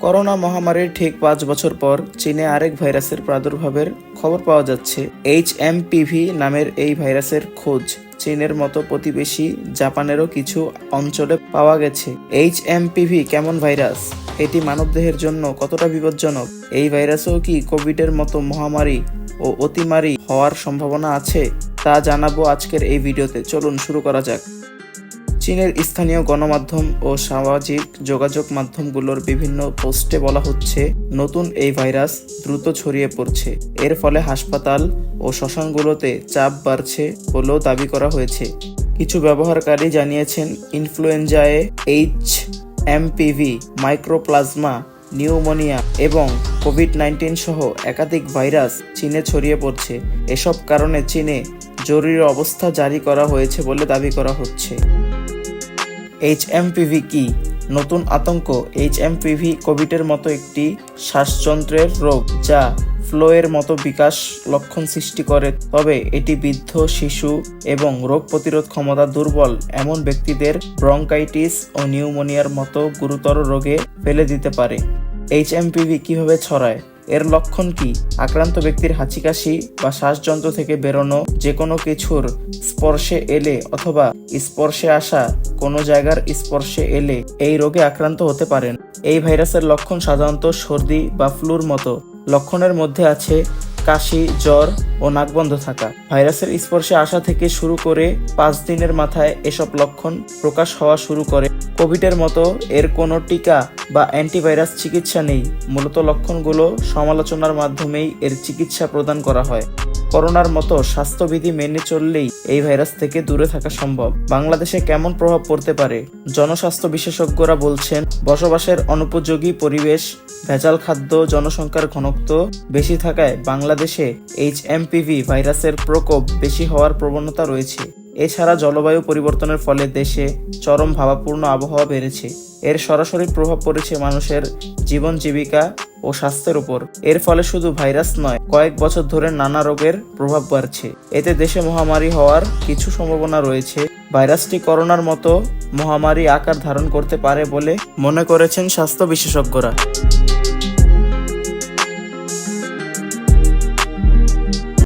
Corona মহামারীর ঠিক 5 বছর পর চীনে আরেক ভাইরাসের প্রাদুর্ভাবের খবর পাওয়া যাচ্ছে। HMPV নামের এই ভাইরাসের খোঁজ চীনের মতো প্রতিবেশী জাপানেরও কিছু অঞ্চলে পাওয়া গেছে। HMPV কেমন ভাইরাস? এটি মানবদেহের জন্য কতটা বিপজ্জনক? এই ভাইরাসও কি কোভিডের মতো মহামারী ও অতিমারী হওয়ার সম্ভাবনা আছে? তা জানাবো আজকের এই ভিডিওতে। চলুন শুরু করা যাক। চীনের স্থানীয় গণমাধ্যম ও সামাজিক যোগাযোগ মাধ্যমগুলোর বিভিন্ন পোস্টে বলা হচ্ছে, নতুন এই ভাইরাস দ্রুত ছড়িয়ে পড়ছে। এর ফলে হাসপাতাল ও শ্মশানগুলোতে চাপ বাড়ছে বলেও দাবি করা হয়েছে। কিছু ব্যবহারকারী জানিয়েছেন, ইনফ্লুয়েঞ্জায় HMPV, মাইক্রোপ্লাজমা, নিউমোনিয়া এবং কোভিড-19 সহ একাধিক ভাইরাস চীনে ছড়িয়ে পড়ছে। এসব কারণে চীনে জরুরি অবস্থা জারি করা হয়েছে বলে দাবি করা হচ্ছে। HMPV কি? নতুন আতঙ্ক। HMPV কোভিডের মতো একটি শ্বাসযন্ত্রের রোগ যা ফ্লুয়ের মতো বিকাশ লক্ষণ সৃষ্টি করে, তবে এটি বৃদ্ধ, শিশু এবং রোগ প্রতিরোধ ক্ষমতা দুর্বল এমন ব্যক্তিদের ব্রঙ্কাইটিস ও নিউমোনিয়ার মতো গুরুতর রোগে ফেলে দিতে পারে। HMPV কিভাবে ছড়ায়? এর লক্ষণ কি? আক্রান্ত ব্যক্তির হাঁচি, কাশি বা শ্বাসযন্ত্র থেকে বেরোনো যে কোনো কিছুর স্পর্শে এলে অথবা স্পর্শে আসা কোনো জায়গার স্পর্শে এলে এই রোগে আক্রান্ত হতে পারেন। এই ভাইরাসের লক্ষণ সাধারণত সর্দি বা ফ্লুর মতো। লক্ষণের মধ্যে আছে কাশি, জ্বর ও নাক বন্ধ থাকা। ভাইরাসের স্পর্শে আসা থেকে শুরু করে 5 দিনের মাথায় এসব লক্ষণ প্রকাশ হওয়া শুরু করে। কোভিডের মতো এর কোনো টিকা বা অ্যান্টিভাইরাস চিকিৎসা নেই। মূলত লক্ষণগুলো সমালোচনার মাধ্যমেই এর চিকিৎসা প্রদান করা হয়। করোনার মতো স্বাস্থ্যবিধি মেনে চললেই এই ভাইরাস থেকে দূরে থাকা সম্ভব। বাংলাদেশে কেমন প্রভাব পড়তে পারে? জনস্বাস্থ্য বিশেষজ্ঞরা বলছেন, বসবাসের অনুপযোগী পরিবেশ, ভেজাল খাদ্য, জনসংখ্যার ঘনত্ব বেশি থাকায় বাংলাদেশে HMPV ভাইরাসের প্রকোপ বেশি হওয়ার প্রবণতা রয়েছে। এছাড়া জলবায়ু পরিবর্তনের ফলে দেশে চরম ভাবাপূর্ণ আবহাওয়া বেড়েছে। এর সরাসরি প্রভাব পড়েছে মানুষের জীবন জীবিকা ও স্বাস্থ্যের উপর। এর ফলে শুধু ভাইরাস নয়, কয়েক বছর ধরে নানা রোগের প্রভাব বাড়ছে। এতে দেশে মহামারী হওয়ার কিছু সম্ভাবনা রয়েছে। ভাইরাসটি করোনার মতো মহামারী আকার ধারণ করতে পারে বলে মনে করেছেন স্বাস্থ্য বিশেষজ্ঞরা।